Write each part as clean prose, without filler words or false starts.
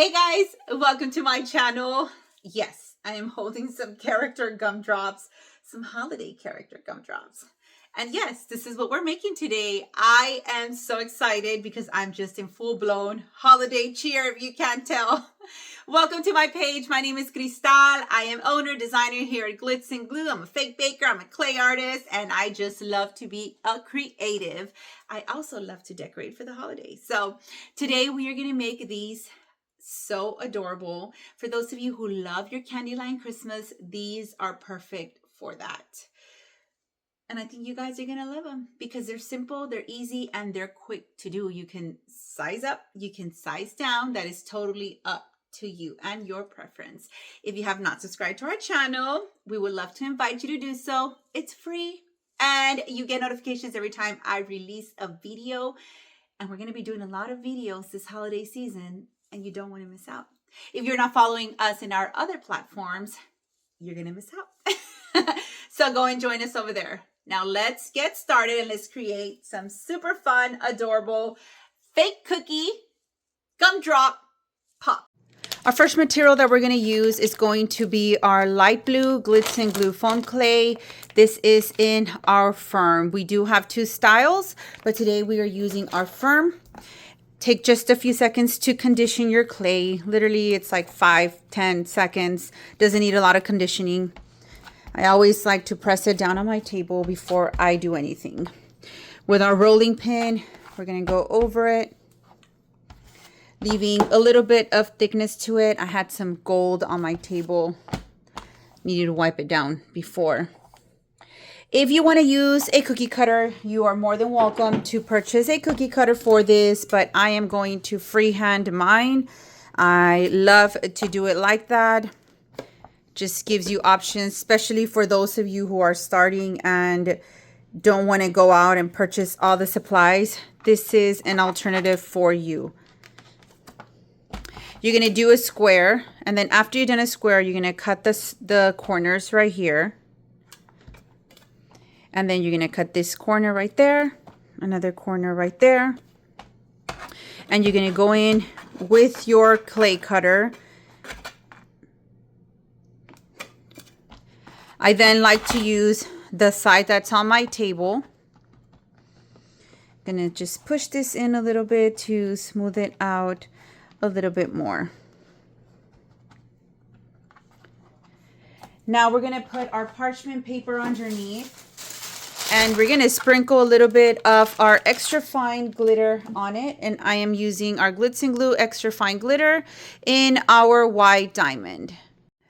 Hey guys, welcome to my channel. Yes, I am holding some character gumdrops, some holiday character gumdrops. And yes, this is what we're making today. I am so excited because I'm just in full-blown holiday cheer, if you can't tell. Welcome to my page. My name is Cristal. I am owner, designer here at Glittz and Glue. I'm a fake baker, I'm a clay artist, and I just love to be a creative. I also love to decorate for the holidays. So today we are going to make these so adorable. For those of you who love your candy line Christmas, these are perfect for that. And I think you guys are going to love them because they're simple, they're easy, and they're quick to do. You can size up, you can size down. That is totally up to you and your preference. If you have not subscribed to our channel, we would love to invite you to do so. It's free and you get notifications every time I release a video. And we're going to be doing a lot of videos this holiday season, and you don't want to miss out. If you're not following us in our other platforms, you're going to miss out. So go and join us over there. Now let's get started and let's create some super fun, adorable fake cookie gumdrop pop. Our first material that we're going to use is going to be our light blue Glittz and Glue foam clay. This is in our firm. We do have two styles, but today we are using our firm. Take just a few seconds to condition your clay. Literally, it's like 5-10 seconds. Doesn't need a lot of conditioning. I always like to press it down on my table before I do anything. With our rolling pin, we're going to go over it, leaving a little bit of thickness to it. I had some gold on my table. Needed to wipe it down before. If you want to use a cookie cutter, you are more than welcome to purchase a cookie cutter for this, but I am going to freehand mine. I love to do it like that. Just gives you options, especially for those of you who are starting and don't want to go out and purchase all the supplies. This is an alternative for you. You're going to do a square, and then after you've done a square, you're going to cut the corners right here. And then you're going to cut this corner right there, another corner right there. And you're going to go in with your clay cutter. I then like to use the side that's on my table. I'm going to just push this in a little bit to smooth it out a little bit more. Now we're going to put our parchment paper underneath. And we're going to sprinkle a little bit of our extra fine glitter on it. And I am using our Glittz and Glue extra fine glitter in our white diamond.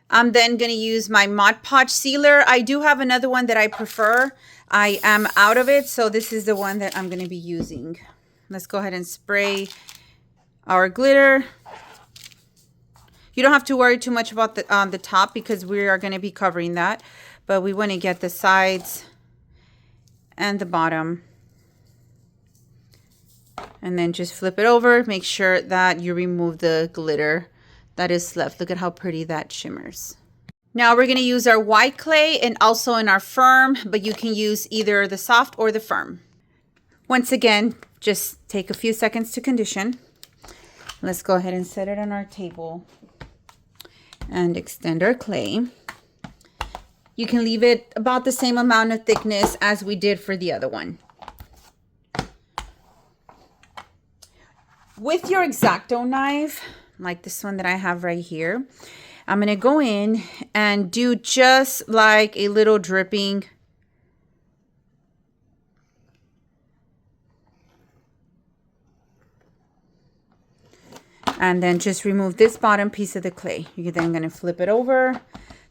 I'm then going to use my Mod Podge sealer. I do have another one that I prefer. I am out of it, so this is the one that I'm going to be using. Let's go ahead and spray our glitter. You don't have to worry too much about the top because we are going to be covering that. But we want to get the sides and the bottom, and then just flip it over. Make sure that you remove the glitter that is left. Look at how pretty that shimmers. Now we're going to use our white clay and also in our firm, but you can use either the soft or the firm. Once again, just take a few seconds to condition. Let's go ahead and set it on our table and extend our clay. You can leave it about the same amount of thickness as we did for the other one. With your X-Acto knife, like this one that I have right here, I'm going to go in and do just like a little dripping. And then just remove this bottom piece of the clay. You're then going to flip it over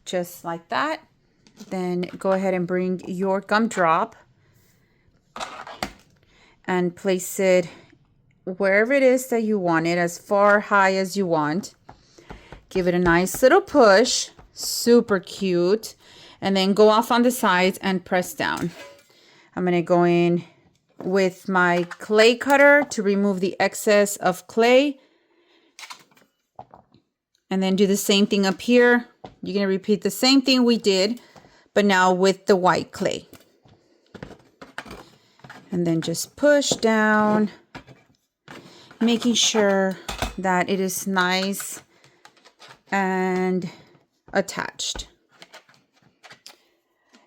just like that. Then go ahead and bring your gumdrop and place it wherever it is that you want it, as far high as you want. Give it a nice little push, super cute, and then go off on the sides and press down. I'm going to go in with my clay cutter to remove the excess of clay, and then do the same thing up here. You're going to repeat the same thing we did, but now with the white clay. And then just push down, making sure that it is nice and attached.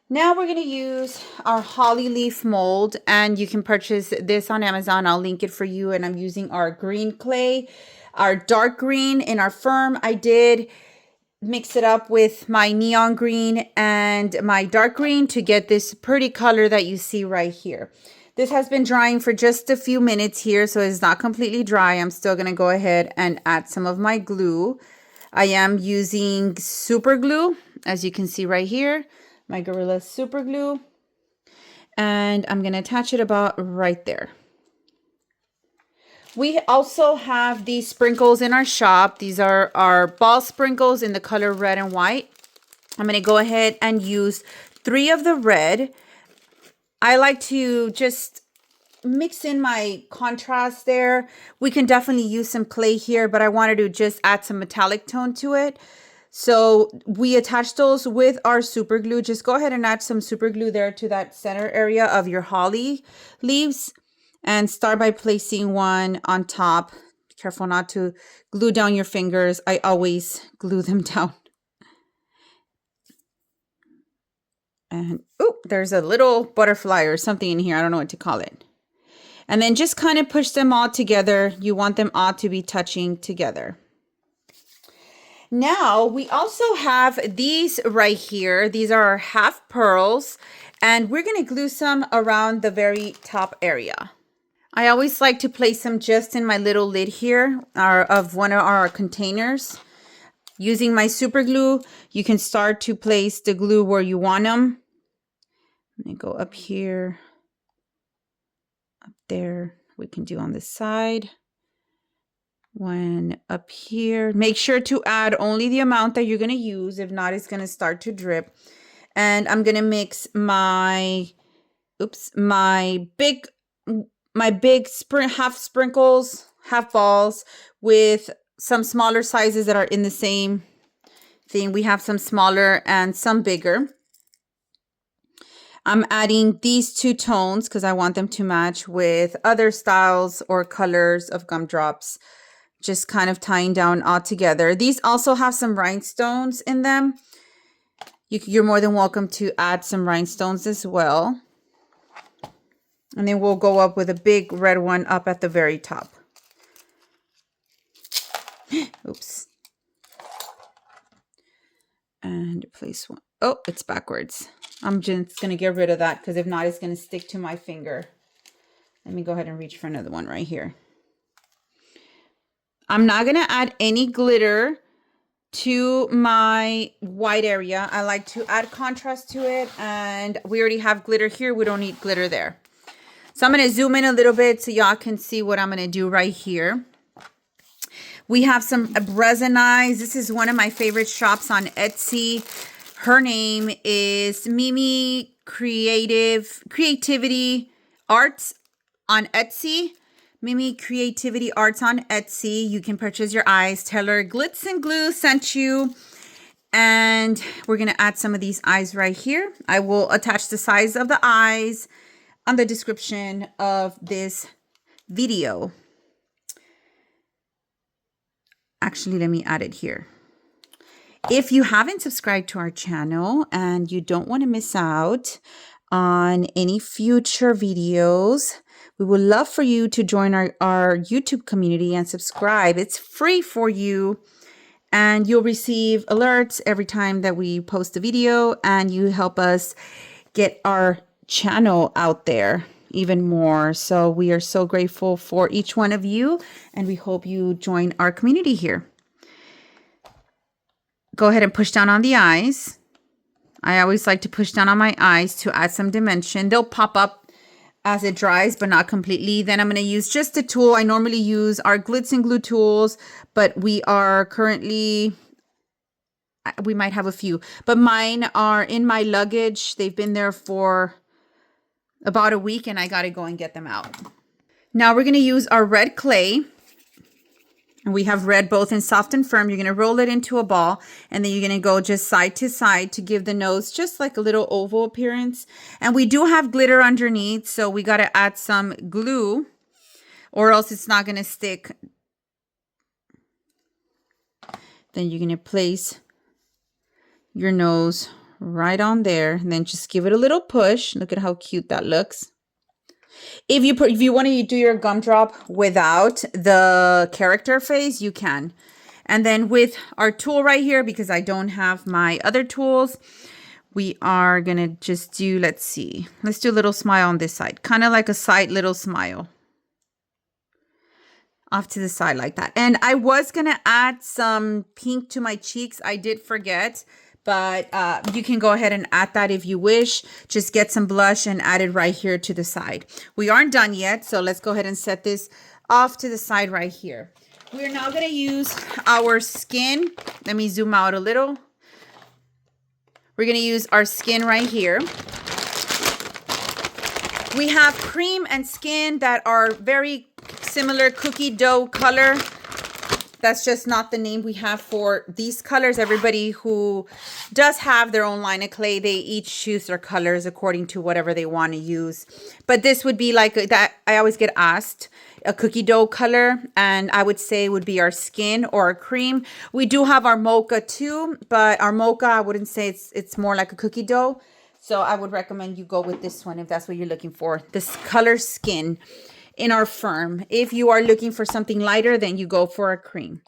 Now we're going to use our holly leaf mold, and you can purchase this on Amazon. I'll link it for you. And I'm using our green clay, our dark green in our firm. I did mix it up with my neon green and my dark green to get this pretty color that you see right here. This has been drying for just a few minutes here, so it's not completely dry. I'm still going to go ahead and add some of my glue. I am using super glue, as you can see right here, my Gorilla super glue. And I'm going to attach it about right there. We also have these sprinkles in our shop. These are our ball sprinkles in the color red and white. I'm going to go ahead and use 3 of the red. I like to just mix in my contrast there. We can definitely use some clay here, but I wanted to just add some metallic tone to it. So we attach those with our super glue. Just go ahead and add some super glue there to that center area of your holly leaves. And start by placing one on top. Be careful not to glue down your fingers. I always glue them down. And oh, there's a little butterfly or something in here. I don't know what to call it. And then just kind of push them all together. You want them all to be touching together. Now we also have these right here. These are our half pearls, and we're going to glue some around the very top area. I always like to place them just in my little lid here of one of our containers. Using my super glue, you can start to place the glue where you want them. Let me go up here, up there. We can do on this side. One up here. Make sure to add only the amount that you're going to use. If not, it's going to start to drip. And I'm going to mix my big half sprinkles, half balls with some smaller sizes that are in the same thing. We have some smaller and some bigger. I'm adding these 2 tones because I want them to match with other styles or colors of gumdrops. Just kind of tying down all together. These also have some rhinestones in them. You're more than welcome to add some rhinestones as well. And then we'll go up with a big red one up at the very top. Oops. And place one. Oh, it's backwards. I'm just going to get rid of that because if not, it's going to stick to my finger. Let me go ahead and reach for another one right here. I'm not going to add any glitter to my white area. I like to add contrast to it, and we already have glitter here. We don't need glitter there. So I'm going to zoom in a little bit so y'all can see what I'm going to do right here. We have some Resin Eyes. This is one of my favorite shops on Etsy. Her name is Mimi Creativity Arts on Etsy. Mimi Creativity Arts on Etsy. You can purchase your eyes. Tell her Glitz and Glue sent you. And we're going to add some of these eyes right here. I will attach the size of the eyes on the description of this video. Actually, let me add it here. If you haven't subscribed to our channel and you don't want to miss out on any future videos, we would love for you to join our YouTube community and subscribe. It's free for you, and you'll receive alerts every time that we post a video, and you help us get our channel out there even more. So we are so grateful for each one of you, and we hope you join our community here. Go ahead and push down on the eyes. I always like to push down on my eyes to add some dimension. They'll pop up as it dries, but not completely. Then I'm going to use just a tool. I normally use our Glitz and Glue tools, but we are currently, we might have a few, but mine are in my luggage. They've been there for about a week, and I got to go and get them out. Now we're going to use our red clay. And we have red both in soft and firm. You're going to roll it into a ball, and then you're going to go just side to side to give the nose just like a little oval appearance. And we do have glitter underneath, so we got to add some glue or else it's not going to stick Then you're going to place your nose right on there, and then just give it a little push. Look at how cute that looks. If you want to do your gumdrop without the character face, you can. And then with our tool right here, because I don't have my other tools, we are going to just do, let's do a little smile on this side. Kind of like a side little smile. Off to the side like that. And I was going to add some pink to my cheeks. I did forget. But you can go ahead and add that if you wish. Just get some blush and add it right here to the side. We aren't done yet, so let's go ahead and set this off to the side right here. We're now going to use our skin. Let me zoom out a little. We're going to use our skin right here. We have cream and skin that are very similar cookie dough color. That's just not the name we have for these colors. Everybody who does have their own line of clay, they each choose their colors according to whatever they want to use. But this would be like that. I always get asked a cookie dough color, and I would say would be our skin or our cream. We do have our mocha too, but our mocha, I wouldn't say it's more like a cookie dough. So I would recommend you go with this one if that's what you're looking for. This color skin in our firm. If you are looking for something lighter, then you go for a cream.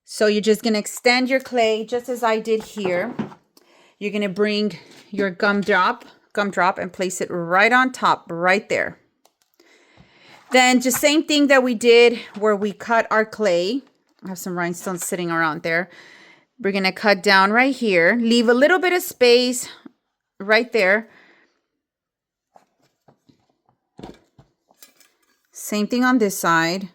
So you're just going to extend your clay just as I did here. You're going to bring your gumdrop and place it right on top, right there. Then just same thing that we did where we cut our clay. I have some rhinestones sitting around there. We're going to cut down right here. Leave a little bit of space right there. Same thing on this side.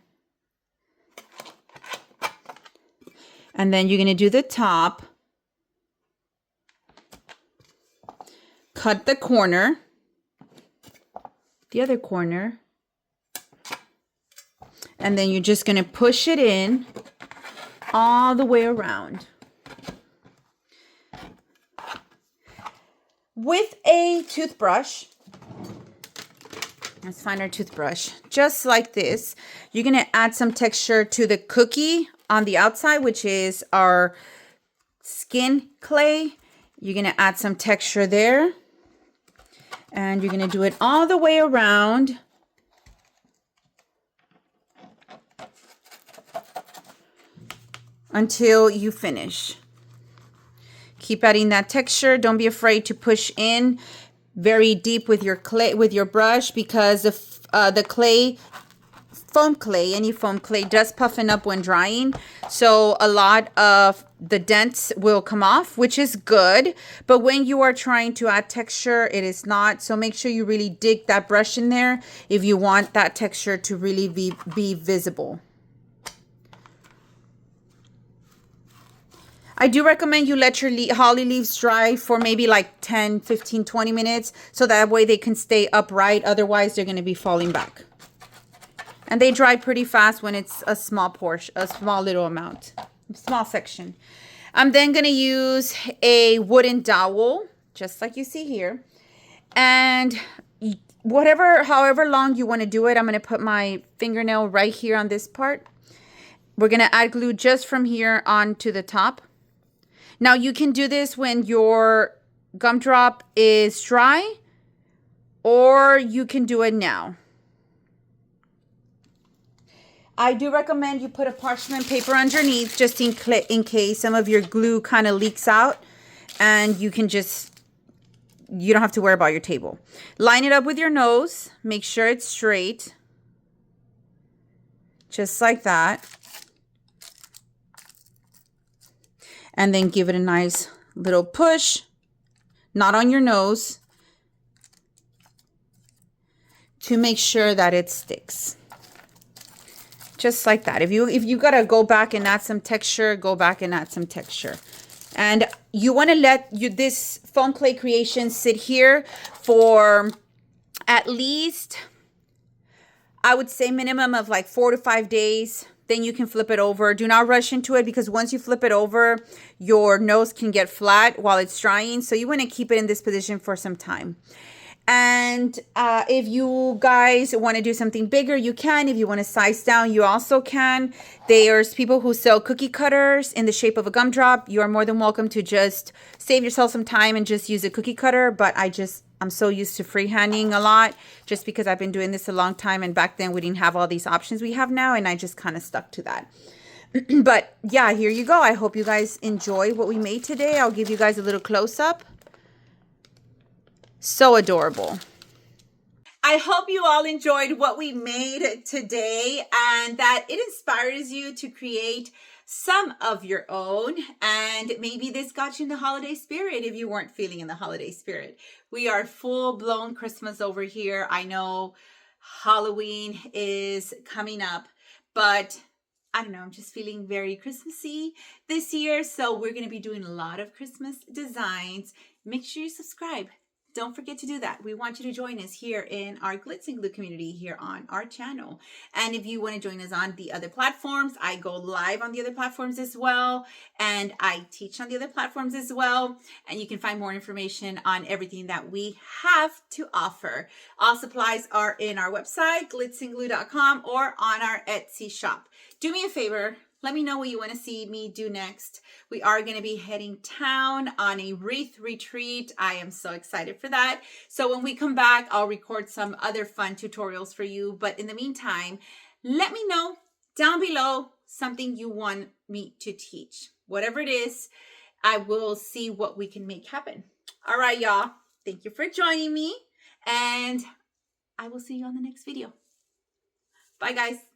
And then you're going to do the top. Cut the corner. The other corner. And then you're just going to push it in all the way around. With a toothbrush. Let's find our toothbrush. Just like this, you're going to add some texture to the cookie on the outside, which is our skin clay. You're going to add some texture there. And you're going to do it all the way around. Until you finish. Keep adding that texture. Don't be afraid to push in very deep with your clay, with your brush, because the clay, any foam clay does puffen up when drying. So a lot of the dents will come off, which is good. But when you are trying to add texture, it is not. So make sure you really dig that brush in there if you want that texture to really be visible. I do recommend you let your holly leaves dry for maybe like 10, 15, 20 minutes. So that way they can stay upright. Otherwise, they're going to be falling back. And they dry pretty fast when it's a small portion, a small little amount, small section. I'm then going to use a wooden dowel, just like you see here. And however long you want to do it, I'm going to put my fingernail right here on this part. We're going to add glue just from here on to the top. Now you can do this when your gumdrop is dry, or you can do it now. I do recommend you put a parchment paper underneath just in case some of your glue kind of leaks out, and you don't have to worry about your table. Line it up with your nose. Make sure it's straight. Just like that. And then give it a nice little push, not on your nose, to make sure that it sticks. Just like that. If you gotta go back and add some texture, go back and add some texture. And you want to let this foam clay creation sit here for at least, I would say, minimum of like 4 to 5 days. Then you can flip it over. Do not rush into it, because once you flip it over, your nose can get flat while it's drying. So you want to keep it in this position for some time. And if you guys want to do something bigger, you can. If you want to size down, you also can. There's people who sell cookie cutters in the shape of a gumdrop. You are more than welcome to just save yourself some time and just use a cookie cutter. But I'm so used to freehanding a lot just because I've been doing this a long time. And back then we didn't have all these options we have now. And I just kind of stuck to that. But yeah, here you go. I hope you guys enjoy what we made today. I'll give you guys a little close up. So adorable. I hope you all enjoyed what we made today and that it inspires you to create some of your own. And maybe this got you in the holiday spirit if you weren't feeling in the holiday spirit. We are full-blown Christmas over here. I know Halloween is coming up, but I don't know, I'm just feeling very Christmassy this year. So we're going to be doing a lot of Christmas designs. Make sure you subscribe. Don't forget to do that. We want you to join us here in our Glitz and Glue community here on our channel. And if you want to join us on the other platforms, I go live on the other platforms as well. And I teach on the other platforms as well. And you can find more information on everything that we have to offer. All supplies are in our website, glitzandglue.com, or on our Etsy shop. Do me a favor. Let me know what you want to see me do next. We are going to be heading town on a wreath retreat. I am so excited for that. So when we come back, I'll record some other fun tutorials for you. But in the meantime, let me know down below something you want me to teach. Whatever it is, I will see what we can make happen. All right, y'all. Thank you for joining me. And I will see you on the next video. Bye, guys.